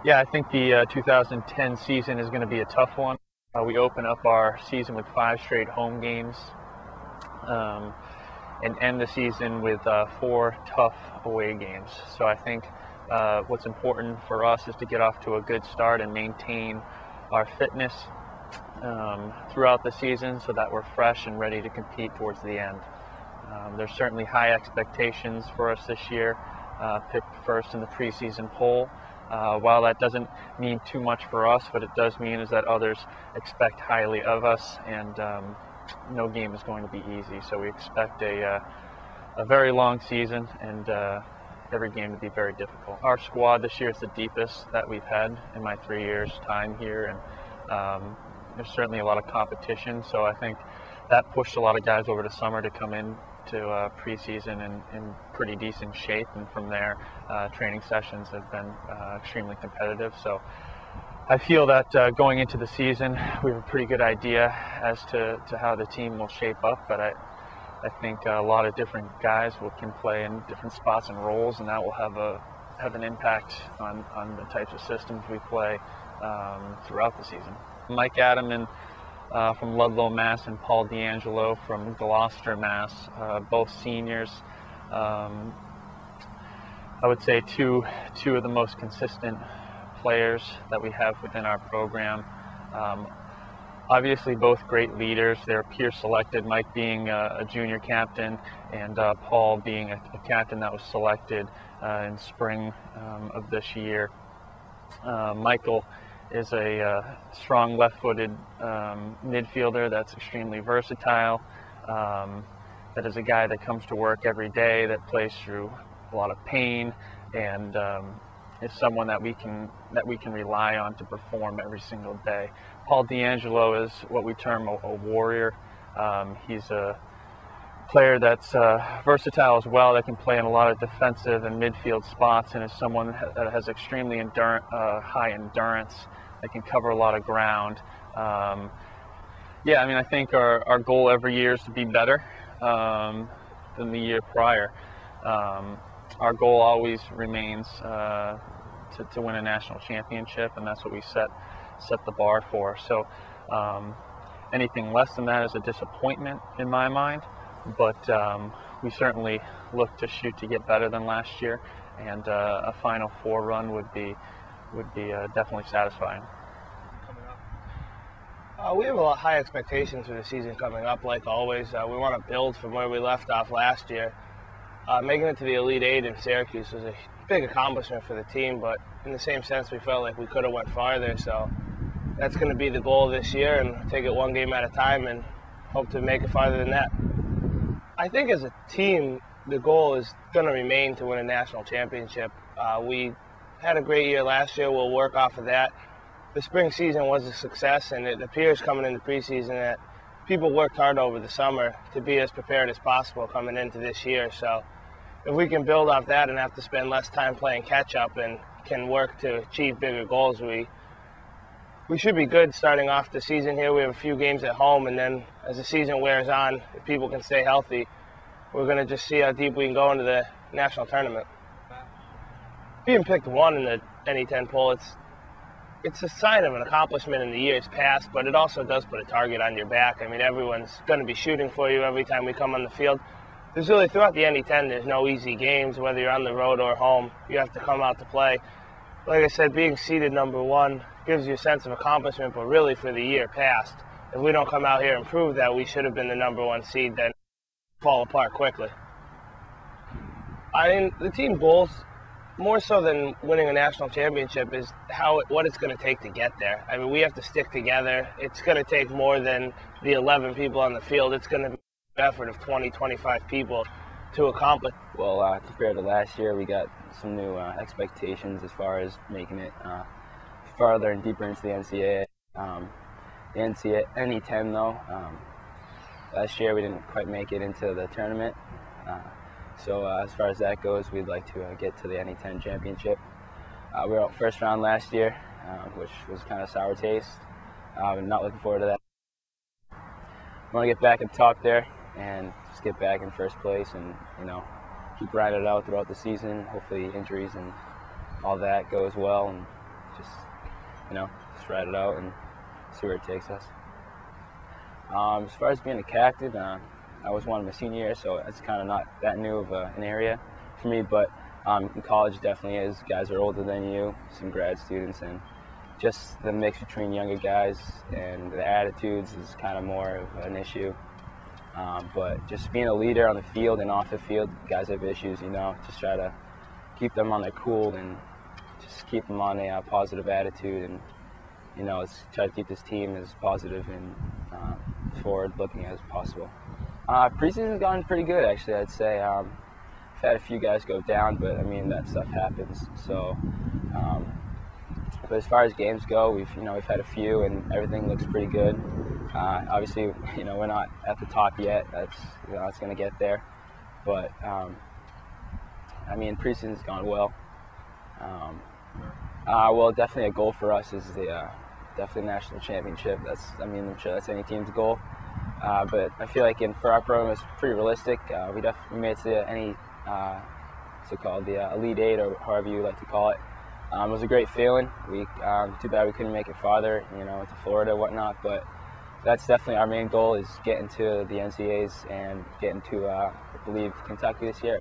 Yeah, I think the 2010 season is going to be a tough one. We open up our season with 5 straight home games um, and end the season with 4 tough away games. So I think what's important for us is to get off to a good start and maintain our fitness throughout the season so that we're fresh and ready to compete towards the end. There's certainly high expectations for us this year, picked first in the preseason poll. While that doesn't mean too much for us, what it does mean is that others expect highly of us, and no game is going to be easy. So we expect a very long season and every game to be very difficult. Our squad this year is the deepest that we've had in my 3 years' time here, and there's certainly a lot of competition. So I think that pushed a lot of guys over the summer to come in to preseason in pretty decent shape, and from there training sessions have been extremely competitive. So I feel that going into the season we have a pretty good idea as to how the team will shape up, but I think a lot of different guys can play in different spots and roles, and that will have an impact on the types of systems we play throughout the season. Mike Adamman from Ludlow, Mass, and Paul D'Angelo from Gloucester, Mass, both seniors. I would say two of the most consistent players that we have within our program. Obviously both great leaders. They're peer selected, Mike being a junior captain and Paul being a captain that was selected in spring of this year. Michael is a strong left-footed midfielder that's extremely versatile, that is a guy that comes to work every day, that plays through a lot of pain, and is someone that we can rely on to perform every single day. Paul D'Angelo is what we term a warrior. He's a player that's versatile as well, that can play in a lot of defensive and midfield spots, and is someone that has extremely high endurance, that can cover a lot of ground. Yeah, I mean, I think our goal every year is to be better than the year prior. Our goal always remains to win a national championship, and that's what we set the bar for. So anything less than that is a disappointment in my mind, but we certainly look to shoot to get better than last year, and a Final Four run would be definitely satisfying. We have a lot of high expectations for the season coming up, like always. We want to build from where we left off last year. Making it to the Elite Eight in Syracuse was a big accomplishment for the team, but in the same sense we felt like we could have went farther, so that's going to be the goal this year, and take it one game at a time and hope to make it farther than that. I think as a team the goal is going to remain to win a national championship. We had a great year last year. We'll work off of that. The spring season was a success, and it appears coming into preseason that people worked hard over the summer to be as prepared as possible coming into this year. So if we can build off that and have to spend less time playing catch-up and can work to achieve bigger goals, we should be good starting off the season here. We have a few games at home, and then as the season wears on, if people can stay healthy, we're going to just see how deep we can go into the national tournament. Being picked 1 in the NE10 poll, it's a sign of an accomplishment in the years past, but it also does put a target on your back. I mean, everyone's going to be shooting for you every time we come on the field. There's really, throughout the NE10, there's no easy games, whether you're on the road or home. You have to come out to play. Like I said, being seeded number 1 gives you a sense of accomplishment, but really for the year past, if we don't come out here and prove that we should have been the number 1 seed, then fall apart quickly. I mean, the team goals, more so than winning a national championship, is what it's going to take to get there. I mean, we have to stick together. It's going to take more than the 11 people on the field. It's going to be an effort of 20, 25 people to accomplish. Well, compared to last year, we got some new expectations as far as making it farther and deeper into the NCAA. The NE10, though, last year we didn't quite make it into the tournament. So as far as that goes, we'd like to get to the NE10 championship. We were out first round last year, which was kind of sour taste. I'm not looking forward to that. I want to get back and talk there and just get back in first place, and keep riding it out throughout the season. Hopefully injuries and all that goes well, and just ride it out and see where it takes us. As far as being a captain, I was one of my senior year, so it's kind of not that new of an area for me, but in college definitely is. Guys are older than you, some grad students, and just the mix between younger guys and the attitudes is kind of more of an issue. But just being a leader on the field and off the field, guys have issues, just try to keep them on their cool and just keep them on a positive attitude, and try to keep this team as positive and forward-looking as possible. Preseason's gone pretty good, actually. I'd say I've had a few guys go down, but I mean that stuff happens. So, but as far as games go, we've had a few, and everything looks pretty good. Obviously, we're not at the top yet. That's going to get there, but I mean preseason's gone well. Well, definitely a goal for us is the definitely national championship. I'm sure that's any team's goal. But I feel like for our program, it's pretty realistic. We definitely made it to any so-called the Elite Eight, or however you like to call it. It was a great feeling. Too bad we couldn't make it farther, to Florida and whatnot. But that's definitely our main goal, is getting to the NCAAs and getting to, I believe, Kentucky this year.